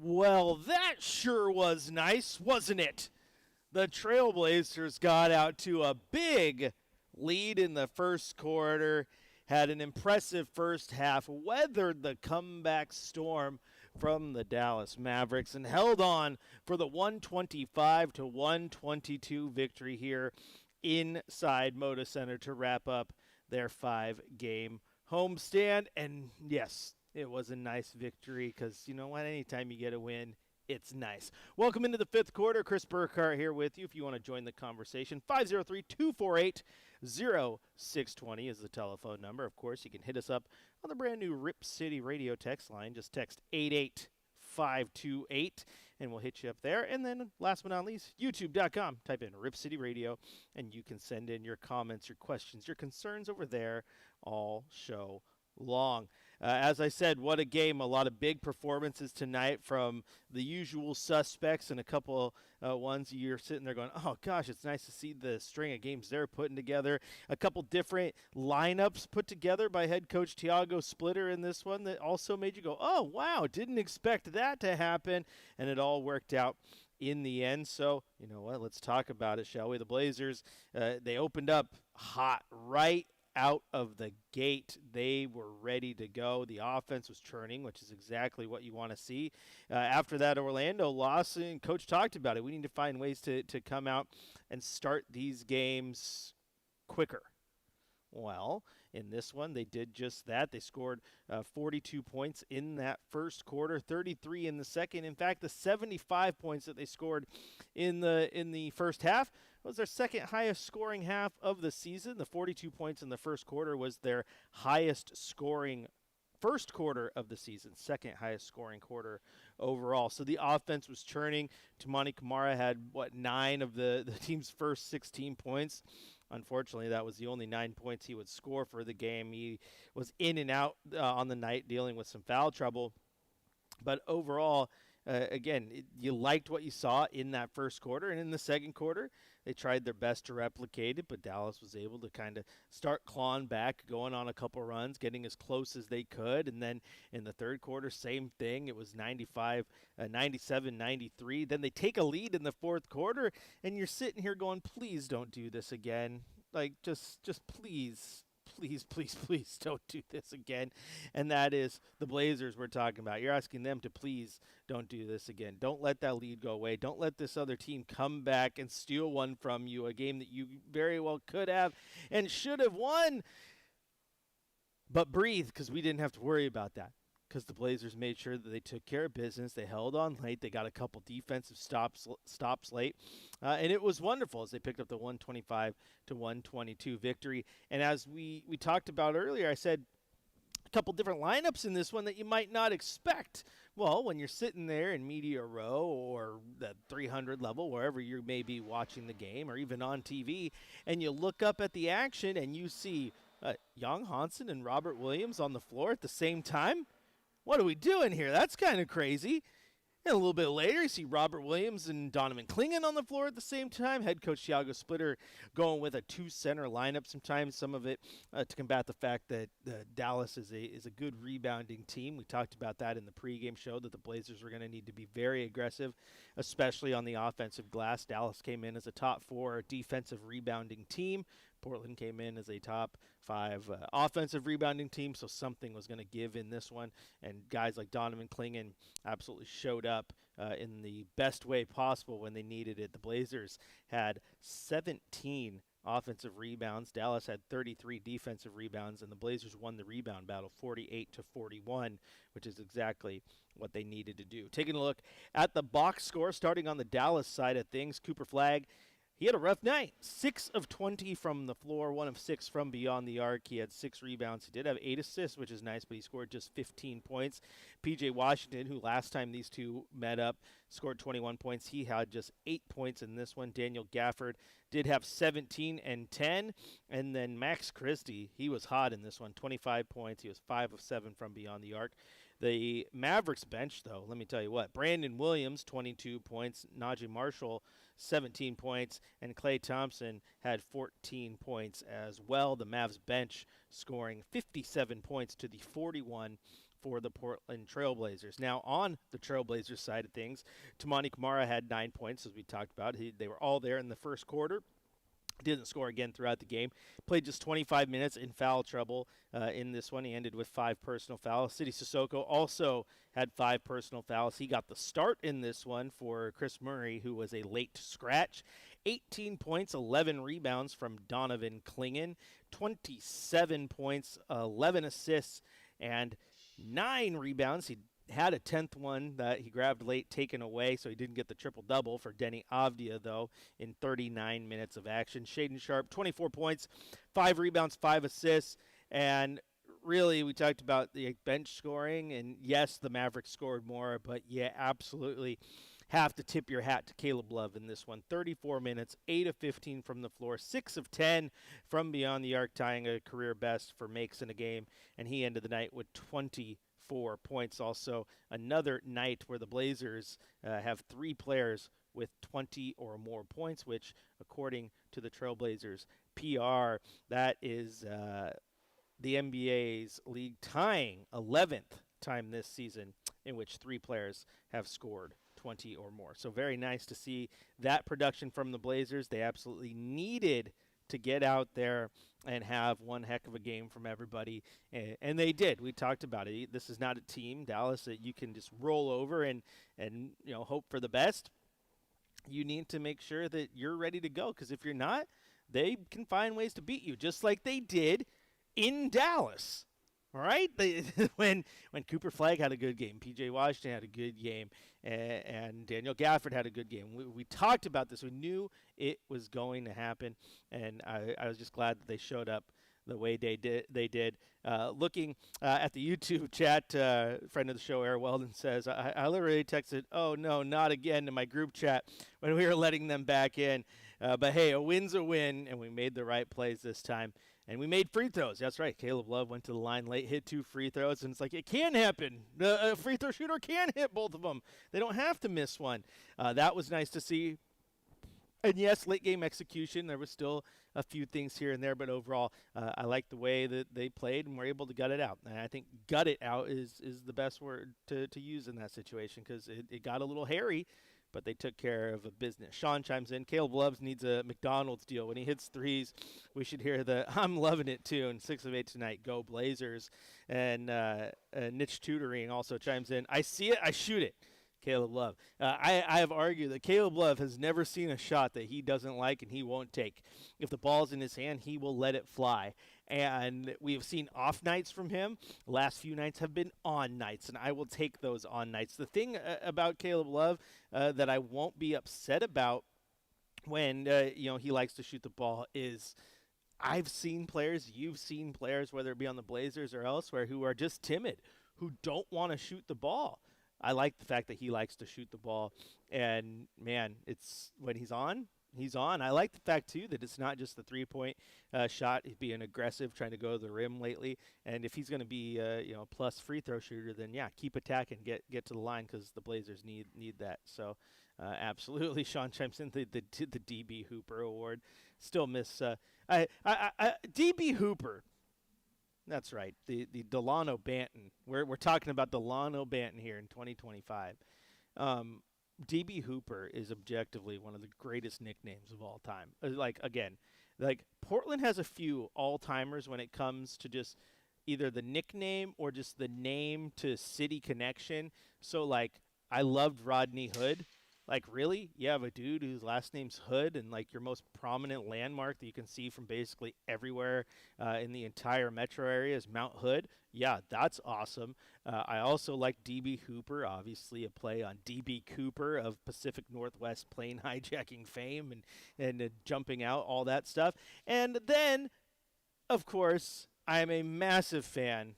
Well, that sure was nice, wasn't it? The Trailblazers got out to a big lead in the first quarter, had an impressive first half, weathered the comeback storm from the Dallas Mavericks, and held on for the 125-122 victory here inside Moda Center to wrap up their 5-game homestand. And yes, it was a nice victory because, you know what, anytime you get a win, it's nice. Welcome into the fifth quarter. Chris Burkhardt here with you. If you want to join the conversation, 503-248-0620 is the telephone number. Of course, you can hit us up on the brand new Rip City radio text line. Just text 88528 and we'll hit you up there. And then last but not least, youtube.com. Type in Rip City Radio and you can send in your comments, your questions, your concerns over there all show long. As I said, what a game. A lot of big performances tonight from the usual suspects and a couple ones you're sitting there going, oh gosh, it's nice to see the string of games they're putting together. A couple different lineups put together by head coach Thiago Splitter in this one that also made you go, oh wow, didn't expect that to happen. And it all worked out in the end. So, you know what, let's talk about it, shall we? The Blazers, they opened up hot right out of the gate. They were ready to go. The offense was churning, which is exactly what you want to see. After that Orlando loss, and Coach talked about it, we need to find ways to come out and start these games quicker. Well, in this one, they did just that. They scored 42 points in that first quarter, 33 in the second. In fact, the 75 points that they scored in the first half was their second highest scoring half of the season. The 42 points in the first quarter was their highest scoring first quarter of the season, second highest scoring quarter overall. So the offense was churning. Toumani Camara had, 9 of the team's first 16 points. Unfortunately, that was the only 9 points he would score for the game. He was in and out on the night dealing with some foul trouble. But overall, again, you liked what you saw in that first quarter. And in the second quarter, they tried their best to replicate it, but Dallas was able to kind of start clawing back, going on a couple runs, getting as close as they could. And then in the third quarter, same thing. It was 97-93. Then they take a lead in the fourth quarter, and you're sitting here going, please don't do this again. Like, just please. Please don't do this again. And that is the Blazers we're talking about. You're asking them to please don't do this again. Don't let that lead go away. Don't let this other team come back and steal one from you, a game that you very well could have and should have won. But breathe, because we didn't have to worry about that. Because the Blazers made sure that they took care of business. They held on late. They got a couple defensive stops late. And it was wonderful as they picked up the 125-122 victory. And as we talked about earlier, I said a couple different lineups in this one that you might not expect. Well, when you're sitting there in media row or the 300 level, wherever you may be watching the game or even on TV, and you look up at the action and you see Young Hansen and Robert Williams on the floor at the same time, what are we doing here? That's kind of crazy. And a little bit later, you see Robert Williams and Donovan Clingan on the floor at the same time. Head coach Thiago Splitter going with a two-center lineup sometimes, some of it to combat the fact that Dallas is a good rebounding team. We talked about that in the pregame show, that the Blazers were going to need to be very aggressive, especially on the offensive glass. Dallas came in as a top 4 defensive rebounding team. Portland came in as a top 5 offensive rebounding team, so something was going to give in this one. And guys like Donovan Clingan absolutely showed up in the best way possible when they needed it. The Blazers had 17 offensive rebounds. Dallas had 33 defensive rebounds, and the Blazers won the rebound battle 48-41, which is exactly what they needed to do. Taking a look at the box score, starting on the Dallas side of things, Cooper Flagg, he had a rough night. 6 of 20 from the floor, 1 of 6 from beyond the arc. He had 6 rebounds. He did have 8 assists, which is nice, but he scored just 15 points. P.J. Washington, who last time these two met up, scored 21 points. He had just 8 points in this one. Daniel Gafford did have 17 and 10. And then Max Christie, he was hot in this one, 25 points. He was 5 of 7 from beyond the arc. The Mavericks bench, though, let me tell you what, Brandon Williams, 22 points. Najee Marshall, 17 points. And Klay Thompson had 14 points as well. The Mavs bench scoring 57 points to the 41 for the Portland Trailblazers. Now, on the Trailblazers side of things, Tamani Kamara had 9 points, as we talked about. They were all there in the first quarter. Didn't score again throughout the game. Played just 25 minutes in foul trouble in this one. He ended with 5 personal fouls. Sidy Cissoko also had 5 personal fouls. He got the start in this one for Chris Murray, who was a late scratch. 18 points, 11 rebounds from Donovan Clingan. 27 points, 11 assists, and 9 rebounds. He had a 10th one that he grabbed late, taken away, so he didn't get the triple-double for Denny Avdia, though, in 39 minutes of action. Shaedon Sharpe, 24 points, 5 rebounds, 5 assists, and really we talked about the bench scoring, and yes, the Mavericks scored more, but yeah, absolutely have to tip your hat to Caleb Love in this one. 34 minutes, 8 of 15 from the floor, 6 of 10 from beyond the arc, tying a career best for makes in a game, and he ended the night with 24 points. Also, another night where the Blazers have 3 players with 20 or more points, which, according to the Trailblazers PR, that is the NBA's league tying 11th time this season in which 3 players have scored 20 or more. So very nice to see that production from the Blazers. They absolutely needed to get out there and have one heck of a game from everybody, and they did. We talked about it. This is not a team, Dallas, that you can just roll over and hope for the best. You need to make sure that you're ready to go, because if you're not, they can find ways to beat you, just like they did in Dallas. All right, when Cooper Flagg had a good game, P.J. Washington had a good game, and Daniel Gafford had a good game. We talked about this. We knew it was going to happen, and I was just glad that they showed up the way they did. Looking at the YouTube chat, friend of the show, Eric Weldon, says, I literally texted, "Oh, no, not again," to my group chat when we were letting them back in. But, hey, a win's a win, and we made the right plays this time. And we made free throws. That's right. Caleb Love went to the line late, hit 2 free throws, and it's like it can happen. A free throw shooter can hit both of them. They don't have to miss one. That was nice to see. And, yes, late game execution. There was still a few things here and there, but overall, I like the way that they played and were able to gut it out. And I think gut it out is the best word to use in that situation, because it got a little hairy, but they took care of a business. Sean chimes in, Caleb Love needs a McDonald's deal. When he hits threes, we should hear the "I'm loving it" tune. 6 of 8 tonight. Go Blazers. And Niche Tutoring also chimes in, I see it, I shoot it. Caleb Love. I have argued that Caleb Love has never seen a shot that he doesn't like and he won't take. If the ball's in his hand, he will let it fly. And we have seen off nights from him. The last few nights have been on nights, and I will take those on nights. The thing about Caleb Love that I won't be upset about when he likes to shoot the ball is I've seen players, you've seen players, whether it be on the Blazers or elsewhere, who are just timid, who don't want to shoot the ball. I like the fact that he likes to shoot the ball, and, man, it's when he's on. He's on. I like the fact, too, that it's not just the three-point shot. He's being aggressive, trying to go to the rim lately. And if he's going to be a plus free throw shooter, then, yeah, keep attacking, get to the line, because the Blazers need that. So, absolutely, Sean chimes in the DB Hooper award. Still miss DB Hooper. That's right, the Delano Banton. We're talking about Delano Banton here in 2025. DB Hooper is objectively one of the greatest nicknames of all time. Portland has a few all-timers when it comes to just either the nickname or just the name to city connection. So, I loved Rodney Hood. Really? You have a dude whose last name's Hood, and, your most prominent landmark that you can see from basically everywhere in the entire metro area is Mount Hood? Yeah, that's awesome. I also like DB Hooper, obviously a play on DB Cooper of Pacific Northwest plane hijacking fame and jumping out, all that stuff. And then, of course, I'm a massive fan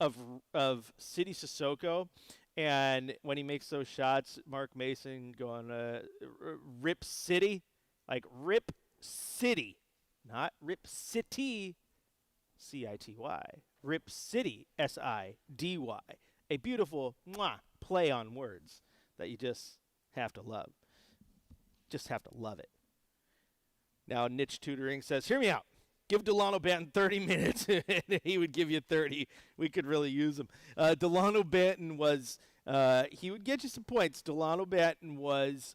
of Sidy Cissoko. And when he makes those shots, Mark Mason going, Rip City, Rip City, not Rip City, C-I-T-Y, Rip City, S-I-D-Y. A beautiful play on words that you just have to love. Just have to love it. Now, Niche Tutoring says, hear me out. Give Delano Banton 30 minutes, and he would give you 30. We could really use him. Delano Banton was he would get you some points. Delano Banton was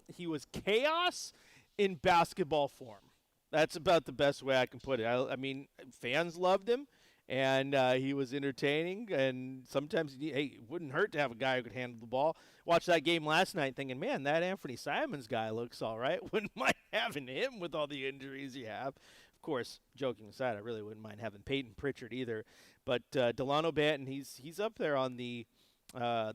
he was chaos in basketball form. That's about the best way I can put it. I mean, fans loved him, and he was entertaining. And sometimes, hey, it wouldn't hurt to have a guy who could handle the ball. Watched that game last night thinking, man, that Anthony Simons guy looks all right. Wouldn't mind having him with all the injuries you have. Of course, joking aside, I really wouldn't mind having Peyton Pritchard either. But Delano Banton, he's up there on the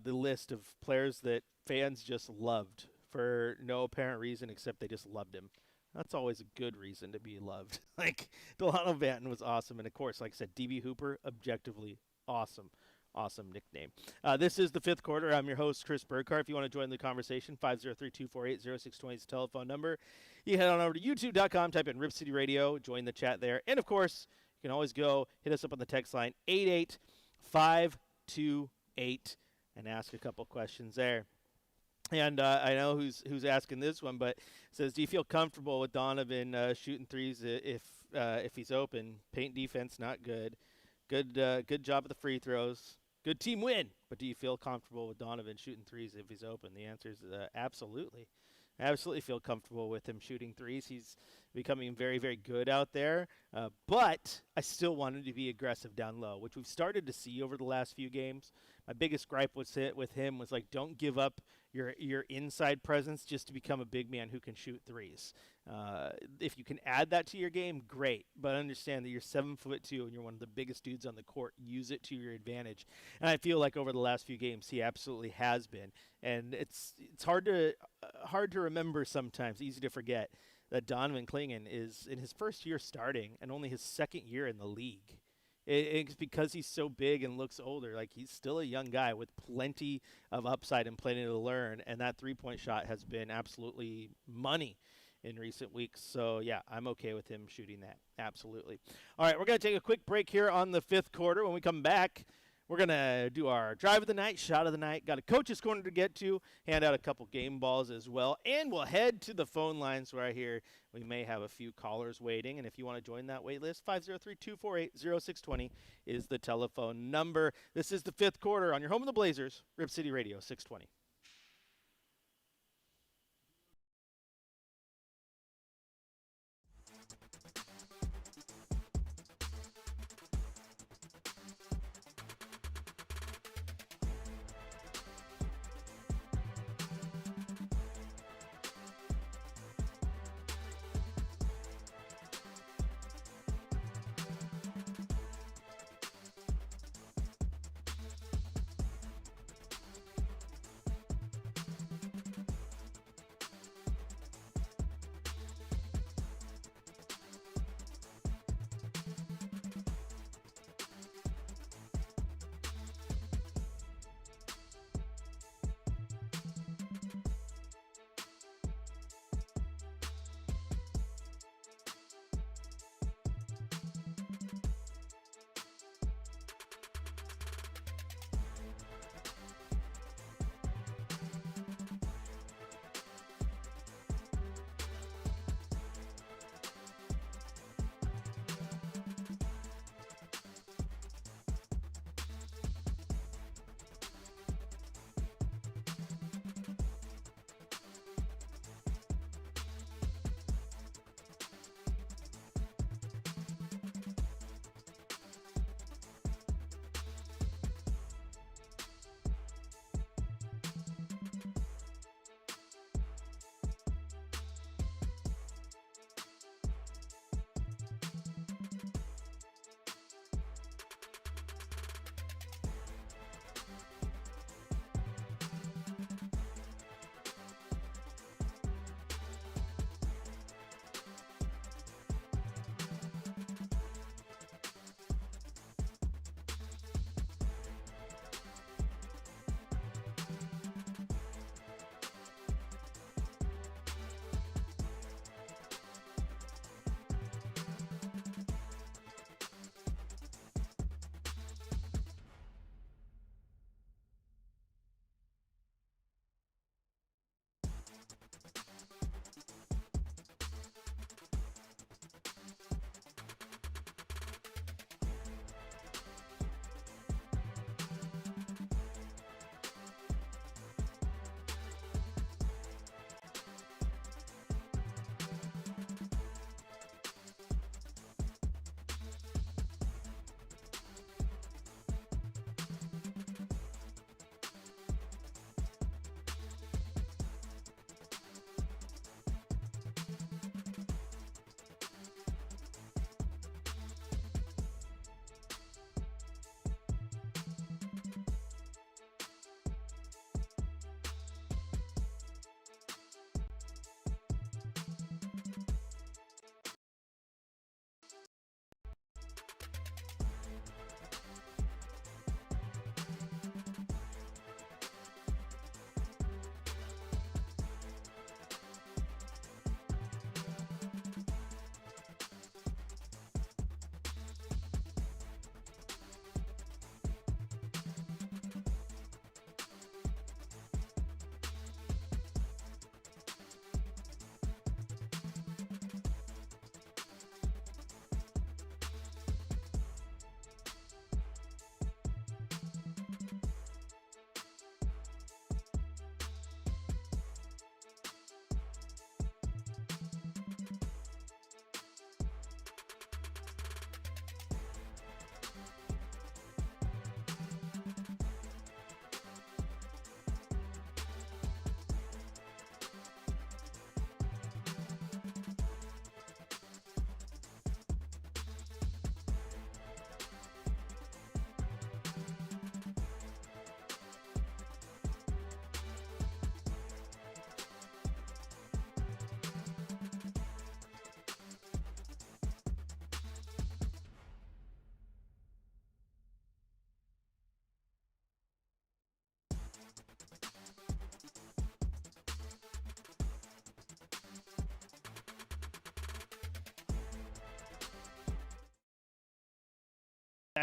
list of players that fans just loved for no apparent reason except they just loved him. That's always a good reason to be loved. Like, Delano Banton was awesome. And, of course, like I said, DB Hooper, objectively awesome. Awesome nickname. This is the fifth quarter. I'm your host, Chris Burkhardt. If you want to join the conversation, 503-248-0620 is the telephone number. You head on over to youtube.com, type in Rip City Radio, join the chat there. And, of course, you can always go hit us up on the text line, 88528, and ask a couple questions there. And I know who's asking this one, but it says, do you feel comfortable with Donovan shooting threes if he's open? Paint defense, not good. Good job at the free throws. Good team win. But do you feel comfortable with Donovan shooting threes if he's open? The answer is absolutely. I absolutely feel comfortable with him shooting threes. He's becoming very, very good out there. But I still want him to be aggressive down low, which we've started to see over the last few games. My biggest gripe with him was, like, don't give up your inside presence just to become a big man who can shoot threes. If you can add that to your game, great. But understand that you're 7'2" and you're one of the biggest dudes on the court. Use it to your advantage. And I feel like over the last few games, he absolutely has been. And it's hard to remember sometimes, easy to forget, that Donovan Clingan is in his first year starting and only his second year in the league. It's because he's so big and looks older. Like, he's still a young guy with plenty of upside and plenty to learn. And that three-point shot has been absolutely money in recent weeks. So, yeah, I'm okay with him shooting that. Absolutely. All right, we're going to take a quick break here on the fifth quarter. When we come back, we're going to do our drive of the night, shot of the night. Got a coach's corner to get to, hand out a couple game balls as well. And we'll head to the phone lines where I hear we may have a few callers waiting. And if you want to join that wait list, 503-248-0620 is the telephone number. This is the fifth quarter on your home of the Blazers, Rip City Radio 620.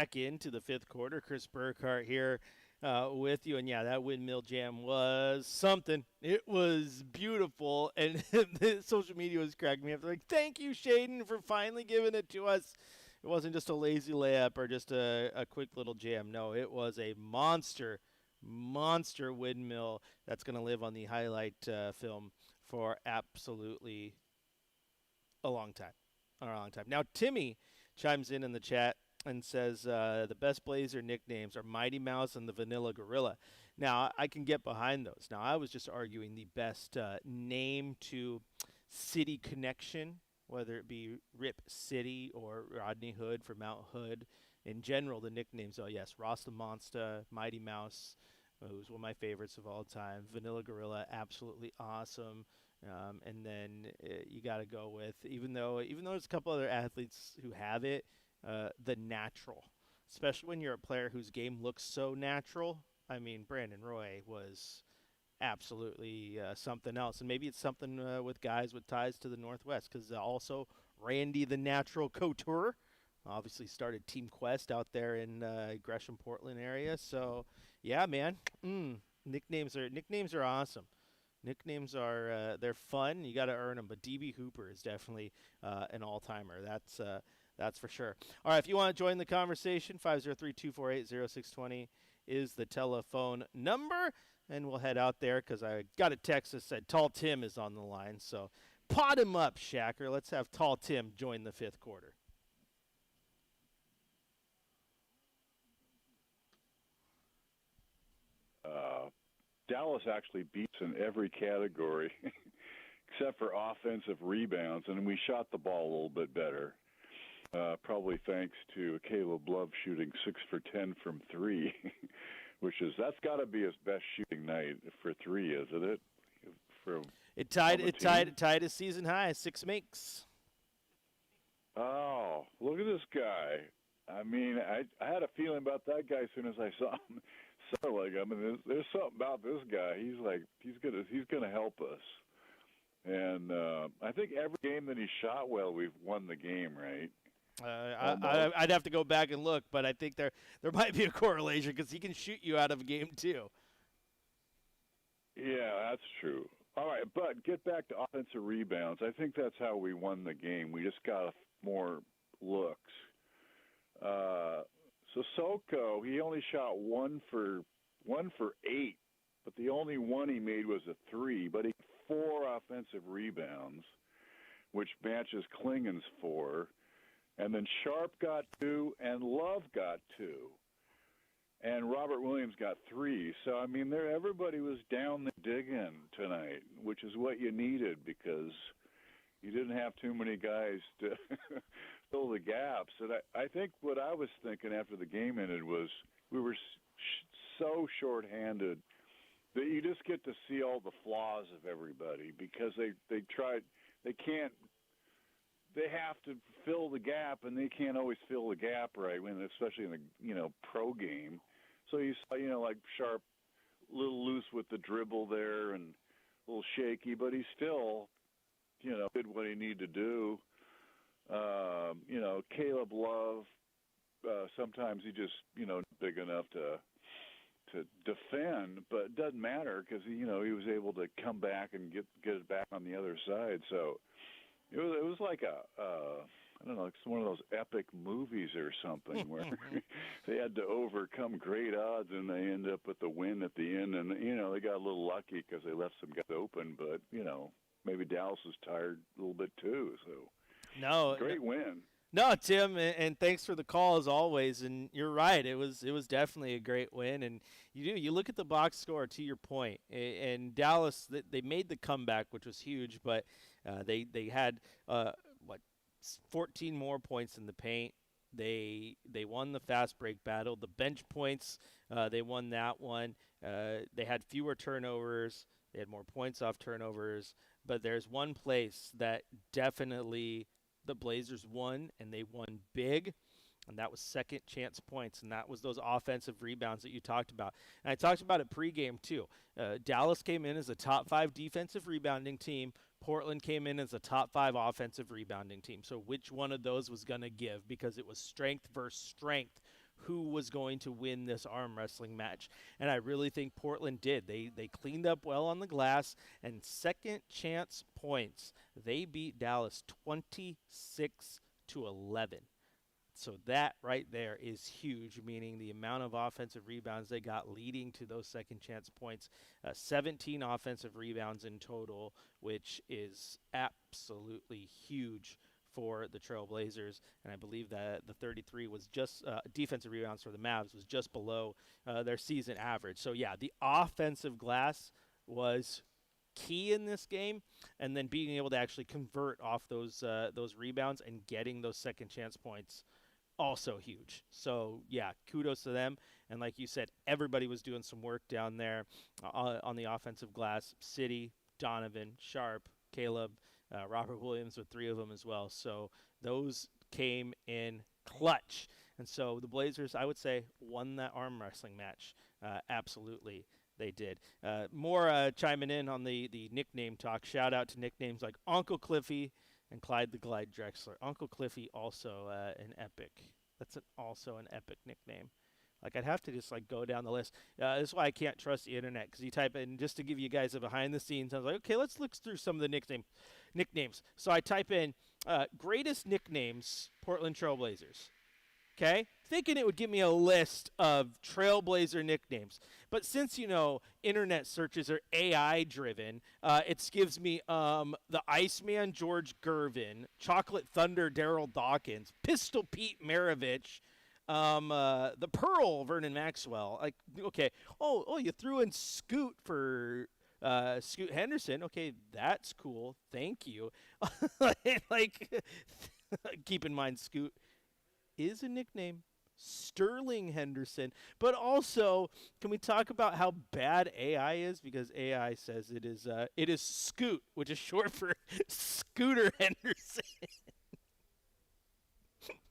back into the fifth quarter. Chris Burkhardt here with you. And yeah, that windmill jam was something. It was beautiful. And social media was cracking me up. They're like, thank you, Shaden, for finally giving it to us. It wasn't just a lazy layup or just a quick little jam. No, it was a monster windmill that's going to live on the highlight film for absolutely a long time. Now, Timmy chimes in the chat and says the best Blazer nicknames are Mighty Mouse and the Vanilla Gorilla. Now, I can get behind those. Now, I was just arguing the best name to city connection, whether it be Rip City or Rodney Hood for Mount Hood. In general, the nicknames, oh, yes, Ross the Monster, Mighty Mouse, who's one of my favorites of all time. Vanilla Gorilla, absolutely awesome. And then you got to go with, even though there's a couple other athletes who have it, the natural, especially when you're a player whose game looks so natural. I mean, Brandon Roy was absolutely something else. And maybe it's something with guys with ties to the Northwest, because also Randy the Natural Couture obviously started Team Quest out there in Gresham, Portland area. So, yeah, man, nicknames are awesome. Nicknames are they're fun. You got to earn them. But DB Hooper is definitely an all-timer. That's for sure. All right, if you want to join the conversation, 503-248-0620 is the telephone number. And we'll head out there because I got a text that said Tall Tim is on the line. So pot him up, Shacker. Let's have Tall Tim join the fifth quarter. Dallas actually beats in every category except for offensive rebounds, and we shot the ball a little bit better, probably thanks to Caleb Love shooting 6 for 10 from 3, that's got to be his best shooting night for 3, isn't it? It tied his season high, 6 makes. Oh, look at this guy. I mean, I had a feeling about that guy as soon as I saw him. So, there's something about this guy. He's gonna help us. And I think every game that he shot well, we've won the game, right? I'd have to go back and look, but I think there might be a correlation because he can shoot you out of a game too. Yeah, that's true. All right, but get back to offensive rebounds. I think that's how we won the game. We just got more looks. Sissoko, he only shot 1 for 8, but the only one he made was a 3. But he had 4 offensive rebounds, which matches Klingen's 4. And then Sharp got 2, and Love got 2. And Robert Williams got 3. So, I mean, everybody was down there digging tonight, which is what you needed because you didn't have too many guys to fill the gaps. And I think what I was thinking after the game ended was we were so shorthanded that you just get to see all the flaws of everybody because they have to fill the gap, and they can't always fill the gap right, especially in the pro game. So you saw like Sharp, a little loose with the dribble there and a little shaky, but he still did what he needed to do. Caleb Love, sometimes he just big enough to defend, but it doesn't matter because he was able to come back and get it back on the other side. So it was like I don't know, it's one of those epic movies or something where they had to overcome great odds and they end up with the win at the end. And they got a little lucky because they left some guys open, but maybe Dallas was tired a little bit too. So great win. No, Tim, and thanks for the call as always. And you're right, it was definitely a great win. And you look at the box score to your point, and Dallas they made the comeback, which was huge, but they had 14 more points in the paint. They won the fast break battle. The bench points, they won that one. They had fewer turnovers. They had more points off turnovers. But there's one place that definitely the Blazers won, and they won big, and that was second chance points, and that was those offensive rebounds that you talked about. And I talked about it pregame too. Dallas came in as a top 5 defensive rebounding team. Portland came in as a top 5 offensive rebounding team. So which one of those was going to give? Because it was strength versus strength. who was going to win this arm wrestling match. And I really think Portland did. They cleaned up well on the glass, and second chance points. They beat Dallas 26-11. So that right there is huge, meaning the amount of offensive rebounds they got leading to those second chance points. 17 offensive rebounds in total, which is absolutely huge for the Trailblazers. And I believe that the 33 was just defensive rebounds for the Mavs was just below their season average. So yeah, the offensive glass was key in this game, and then being able to actually convert off those rebounds and getting those second chance points, also huge. So yeah, kudos to them. And like you said, everybody was doing some work down there on the offensive glass. City, Donovan, Sharp, Caleb, Robert Williams with 3 of them as well. So those came in clutch. And so the Blazers, I would say, won that arm wrestling match. Absolutely, they did. More chiming in on the nickname talk. Shout out to nicknames like Uncle Cliffy and Clyde the Glide Drexler. Uncle Cliffy, also an epic. That's also an epic nickname. Like, I'd have to just, like, go down the list. This is why I can't trust the internet, because you type in, just to give you guys a behind the scenes, I was like, okay, let's look through some of the nicknames. So I type in greatest nicknames, Portland Trailblazers. Okay? Thinking it would give me a list of Trailblazer nicknames. But since, internet searches are AI-driven, it gives me the Iceman George Gervin, Chocolate Thunder Daryl Dawkins, Pistol Pete Maravich, the Pearl Vernon Maxwell. Like, okay. Oh, you threw in Scoot for Scoot Henderson. Okay, that's cool. Thank you. Like, keep in mind, Scoot is a nickname. Sterling Henderson. But also, can we talk about how bad AI is? Because AI says it is Scoot, which is short for Scooter Henderson.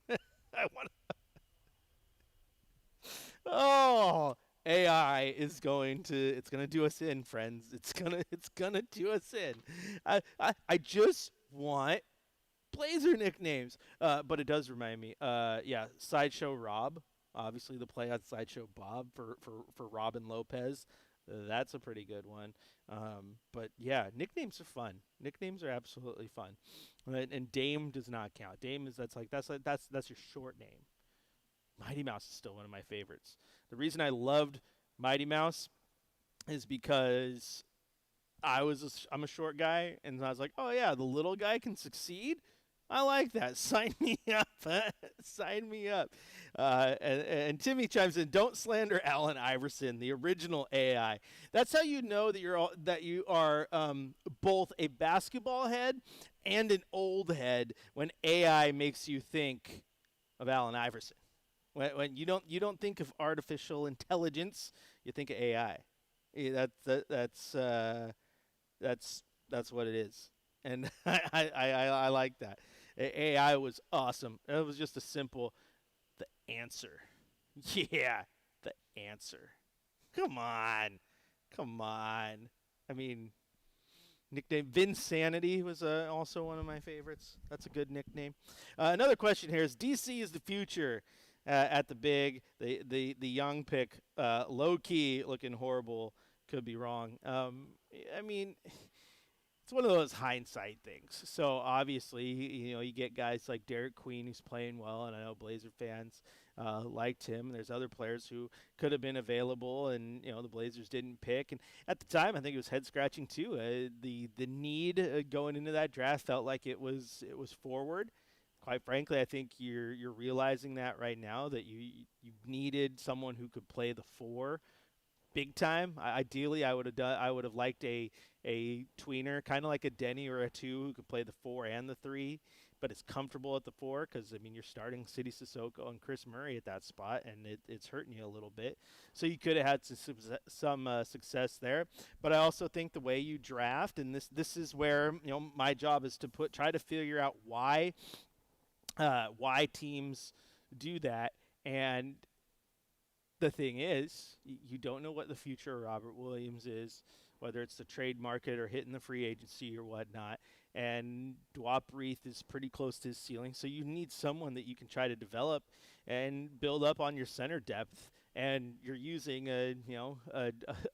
I want to. Oh, AI is going to do us in, friends. It's gonna do us in. I just want Blazer nicknames. But it does remind me. Yeah, Sideshow Rob. Obviously, the play on Sideshow Bob for Robin Lopez. That's a pretty good one. But yeah, nicknames are fun. Nicknames are absolutely fun. And Dame does not count. Dame is that's your short name. Mighty Mouse is still one of my favorites. The reason I loved Mighty Mouse is because I'm a short guy, and I was like, oh yeah, the little guy can succeed. I like that. Sign me up. Sign me up. And Timmy chimes in. Don't slander Allen Iverson, the original AI. That's how you know that you are both a basketball head and an old head when AI makes you think of Allen Iverson. When you don't think of artificial intelligence, you think of AI. Yeah, that's what it is, and I like that. AI was awesome. It was just a simple, the answer. Yeah, the answer. Come on. I mean, nickname Vinsanity was also one of my favorites. That's a good nickname. Another question here is DC is the future. At the big, the young pick, low key looking horrible, could be wrong. I mean, it's one of those hindsight things. So obviously, you get guys like Derek Queen who's playing well, and I know Blazer fans liked him. There's other players who could have been available, and the Blazers didn't pick. And at the time, I think it was head scratching too. The need going into that draft felt like it was forward. Quite frankly, I think you're realizing that right now, that you needed someone who could play the 4 big time. Ideally, I would have liked a tweener, kind of like a Denny or a 2, who could play the 4 and the 3, but is comfortable at the 4, because you're starting City Sissoko and Chris Murray at that spot, and it's hurting you a little bit. So you could have had some success there. But I also think the way you draft, and this is where my job is to try to figure out why teams do that. And the thing is, you don't know what the future of Robert Williams is, whether it's the trade market or hitting the free agency or whatnot. and Dwop Reith is pretty close to his ceiling. So you need someone that you can try to develop and build up on your center depth. And you're using a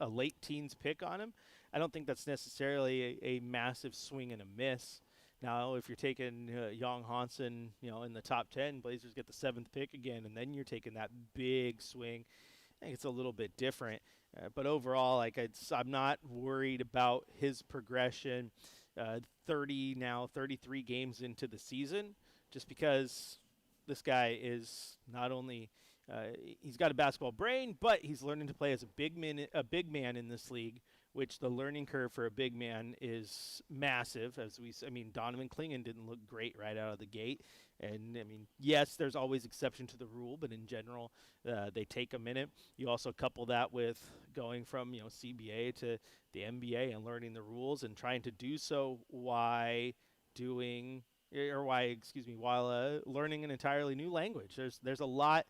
late teens pick on him. I don't think that's necessarily a massive swing and a miss. Now, if you're taking Young Hansen, in the top 10, Blazers get the 7th pick again, and then you're taking that big swing. I think it's a little bit different. But overall, I'm not worried about his progression 33 games into the season, just because this guy is not only he's got a basketball brain, but he's learning to play as a big man in this league, which the learning curve for a big man is massive. Donovan Clingan didn't look great right out of the gate. And, yes, there's always exception to the rule, but in general, they take a minute. You also couple that with going from, CBA to the NBA and learning the rules and trying to do so while learning an entirely new language. There's a lot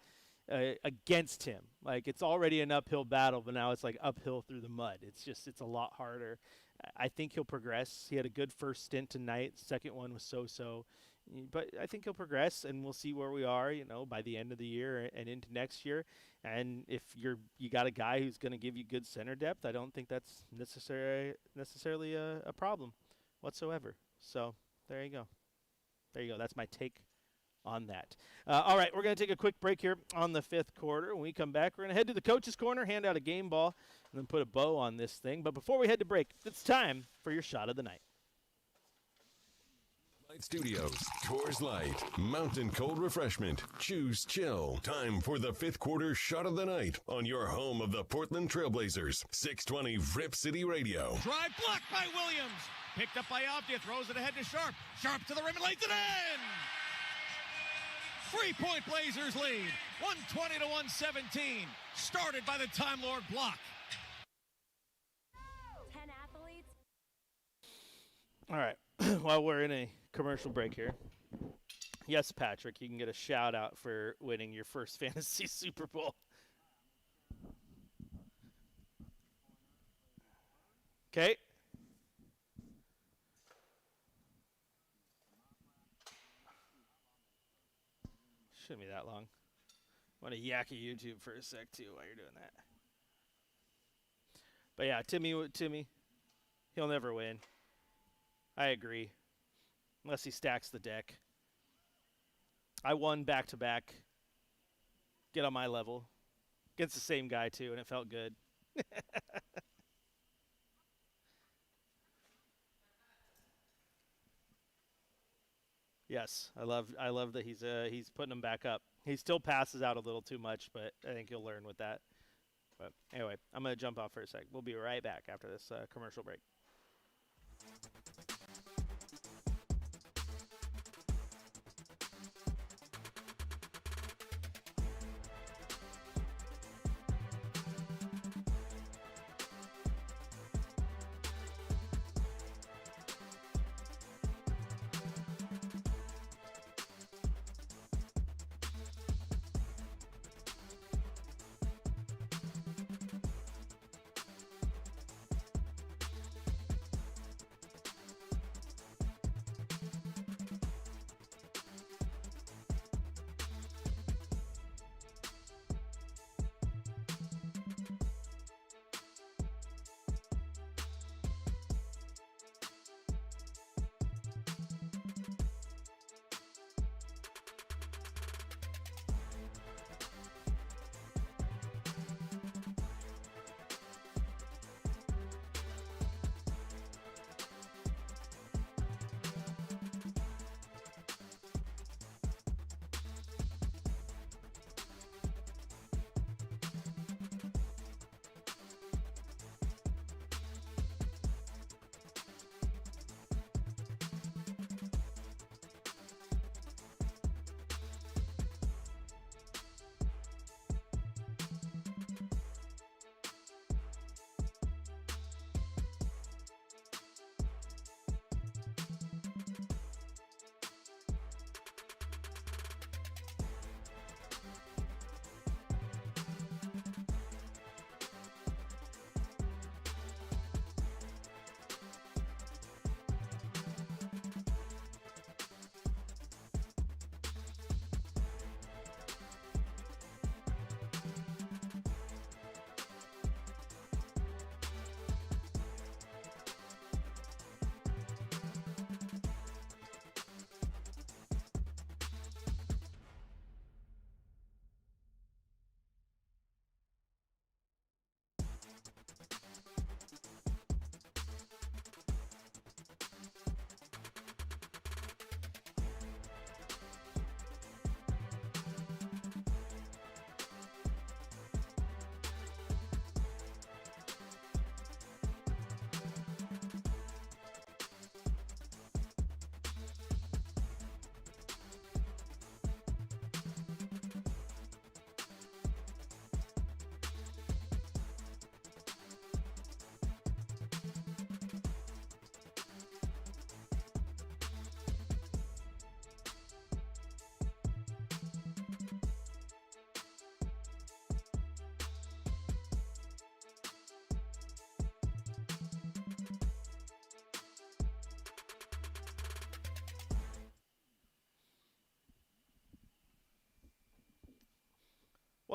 against him. It's already an uphill battle, but now it's uphill through the mud. It's a lot harder. I think he'll progress. He had a good first stint tonight. Second one was so-so. But I think he'll progress, and we'll see where we are, by the end of the year and into next year. And if you got a guy who's going to give you good center depth, I don't think that's necessarily a problem whatsoever. So there you go. That's my take on that. All right, we're going to take a quick break here on the 5th quarter. When we come back, we're going to head to the coach's corner, hand out a game ball, and then put a bow on this thing. But before we head to break, it's time for your shot of the night. Studios, Coors Light, Mountain Cold Refreshment, Choose Chill. Time for the 5th quarter shot of the night on your home of the Portland Trailblazers, 620 Rip City Radio. Drive blocked by Williams. Picked up by Avdia, throws it ahead to Sharp. Sharp to the rim and lays it in. 3-point Blazers lead, 120 to 117. Started by the Time Lord block. 10 athletes. All right, while we're in a commercial break here. Yes, Patrick, you can get a shout out for winning your first fantasy Super Bowl. Okay. Shouldn't be that long. I want to yak at YouTube for a sec too while you're doing that. But yeah, Timmy, he'll never win. I agree. Unless he stacks the deck. I won back-to-back. Get on my level. Against the same guy, too, and it felt good. Yes, I love that he's putting him back up. He still passes out a little too much, but I think he'll learn with that. But anyway, I'm going to jump off for a sec. We'll be right back after this commercial break.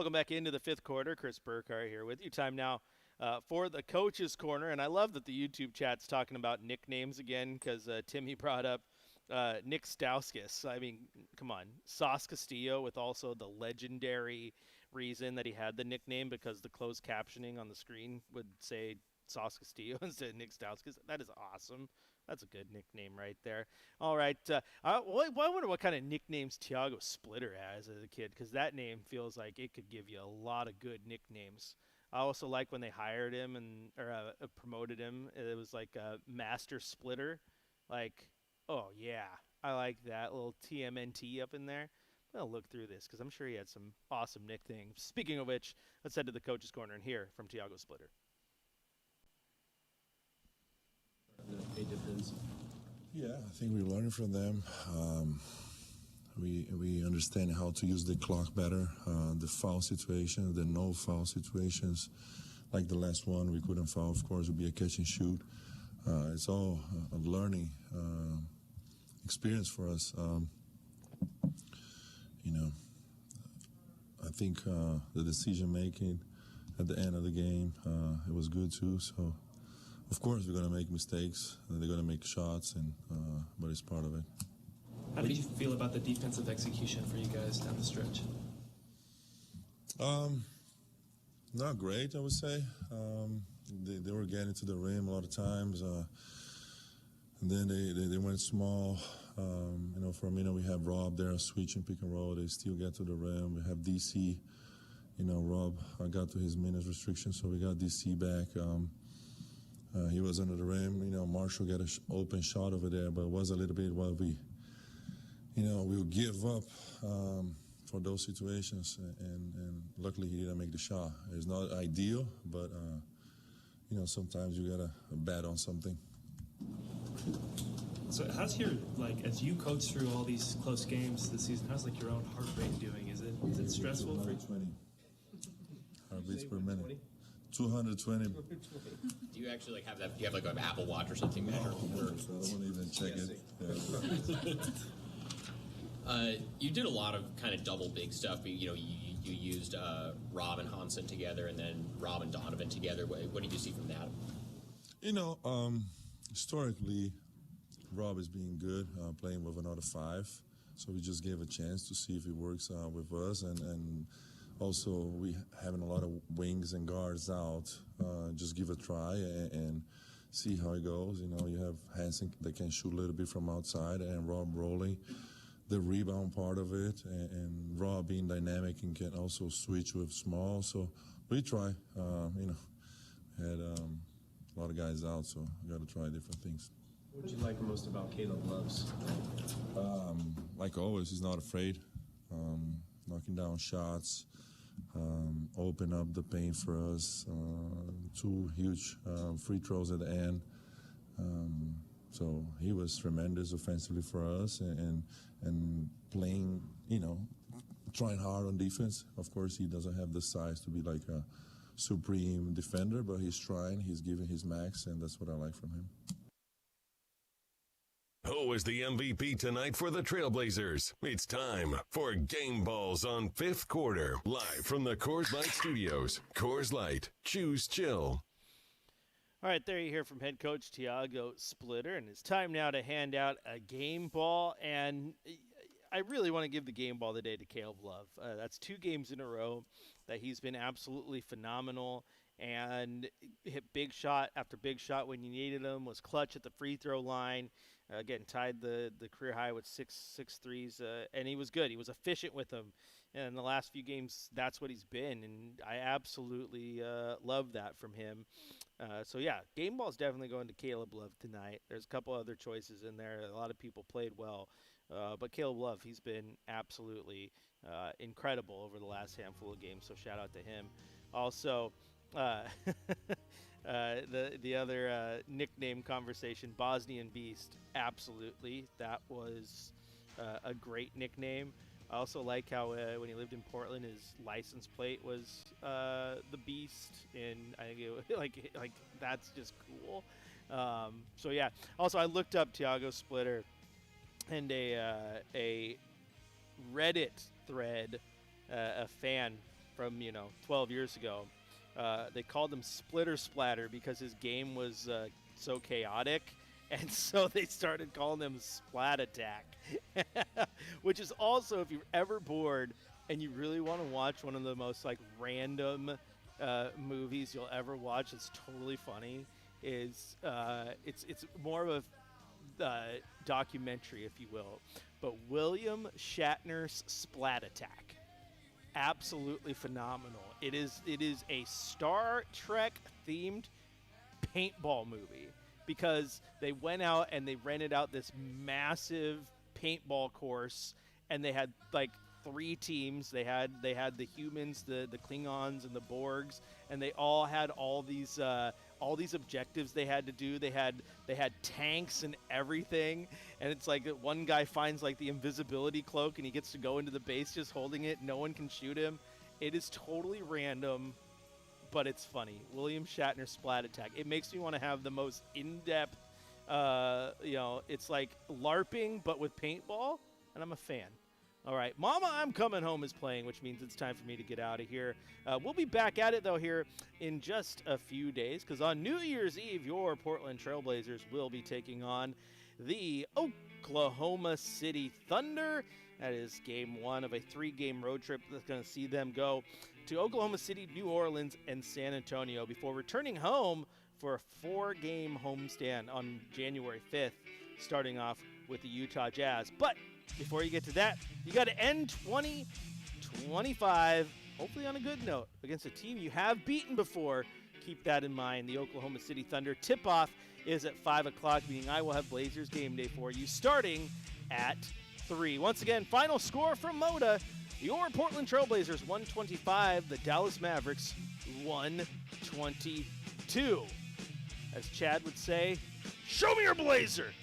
Welcome back into the fifth quarter. Chris Burkhardt here with you. Time now for the Coach's Corner. And I love that the YouTube chat's talking about nicknames again because Timmy brought up Nick Stauskas. I mean, come on. Sauce Castillo with also the legendary reason that he had the nickname because the closed captioning on the screen would say Sauce Castillo instead of Nick Stauskas. That is awesome. That's a good nickname right there. All right. I wonder what kind of nicknames Thiago Splitter has as a kid, because that name feels like it could give you a lot of good nicknames. I also like when they hired him or promoted him. It was like Master Splitter. Like, oh, yeah. I like that little TMNT up in there. I'll look through this because I'm sure he had some awesome nicknames. Speaking of which, let's head to the Coach's Corner and hear from Thiago Splitter. Yeah, I think we're learning from them. We understand how to use the clock better. The foul situations, the no foul situations, like the last one, we couldn't foul. Of course, it would be a catch and shoot. It's all a learning experience for us. I think the decision making at the end of the game, it was good too. So. Of course, we're going to make mistakes. They're going to make shots, but it's part of it. How did you feel about the defensive execution for you guys down the stretch? Not great, I would say. They were getting to the rim a lot of times, and then they went small. For a minute we have Rob there switching pick and roll. They still get to the rim. We have DC. Rob got to his minutes restriction, so we got DC back. He was under the rim. Marshall got an open shot over there, but it was a little bit what we would give up for those situations. And luckily he didn't make the shot. It's not ideal, but, sometimes you got to bet on something. So how's your, as you coach through all these close games this season, how's, your own heart rate doing? Is it stressful for you? 220 heartbeats per minute. 220. Do you actually have that? Do you have an Apple Watch or something measure? No, I won't even check it. Yeah. You did a lot of kind of double big stuff. You used Rob and Hansen together, and then Rob and Donovan together. What did you see from that? Historically, Rob is being good, playing with another five. So we just gave a chance to see if it works with us, and also, we having a lot of wings and guards out. Just give a try and see how it goes. You have Hansen that can shoot a little bit from outside, and Rob rolling the rebound part of it, and Rob being dynamic and can also switch with small. So we try. Had a lot of guys out, so we got to try different things. What did you like most about Caleb Love's? Like always, he's not afraid. Knocking down shots. Open up the paint for us. Two huge free throws at the end. So he was tremendous offensively for us and playing, trying hard on defense. Of course, he doesn't have the size to be like a supreme defender, but he's trying. He's giving his max, and that's what I like from him. Who is the MVP tonight for the Trailblazers? It's time for Game Balls on Fifth Quarter, live from the Coors Light Studios. Coors Light, choose chill. All right, there you hear from head coach Thiago Splitter, and it's time now to hand out a game ball, and I really want to give the game ball today to Caleb Love. That's 2 games in a row that he's been absolutely phenomenal and hit big shot after big shot when you needed him, was clutch at the free throw line. Again, tied the career high with six threes, and he was good. He was efficient with them. And in the last few games, that's what he's been, and I absolutely love that from him. So, yeah, game ball's definitely going to Caleb Love tonight. There's a couple other choices in there. A lot of people played well. But Caleb Love, he's been absolutely incredible over the last handful of games, so shout out to him. Also, the other nickname conversation, Bosnian Beast, absolutely. That was a great nickname. I also like how when he lived in Portland, his license plate was the Beast, and I think it, like that's just cool. So yeah. Also, I looked up Thiago Splitter, and a Reddit thread, a fan from 12 years ago. They called him Splitter Splatter because his game was so chaotic, and so they started calling him Splat Attack, which is also, if you're ever bored and you really want to watch one of the most like random movies you'll ever watch, it's totally funny. It's more of a documentary, if you will, but William Shatner's Splat Attack, absolutely phenomenal. It is a Star Trek themed paintball movie, because they went out and they rented out this massive paintball course, and they had like 3 teams. They had the humans, the Klingons, and the Borgs, and they all had all these objectives they had to do. They had tanks and everything, and it's like one guy finds like the invisibility cloak, and he gets to go into the base just holding it. No one can shoot him. It is totally random, but it's funny. William Shatner Splat Attack. It makes me want to have the most in-depth, it's like LARPing, but with paintball, and I'm a fan. All right, Mama, I'm Coming Home is playing, which means it's time for me to get out of here. We'll be back at it, though, here in just a few days, because on New Year's Eve, your Portland Trailblazers will be taking on the Oklahoma City Thunder. That is game 1 of a 3-game road trip that's going to see them go to Oklahoma City, New Orleans, and San Antonio before returning home for a 4-game homestand on January 5th, starting off with the Utah Jazz. But before you get to that, you got to end 2025, hopefully on a good note, against a team you have beaten before. Keep that in mind. The Oklahoma City Thunder tip-off is at 5 o'clock, meaning I will have Blazers game day for you starting at 3. Once again, final score from Moda. Your Portland Trailblazers 125, the Dallas Mavericks 122. As Chad would say, show me your Blazer!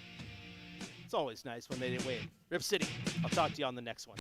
It's always nice when they didn't win. Rip City, I'll talk to you on the next one.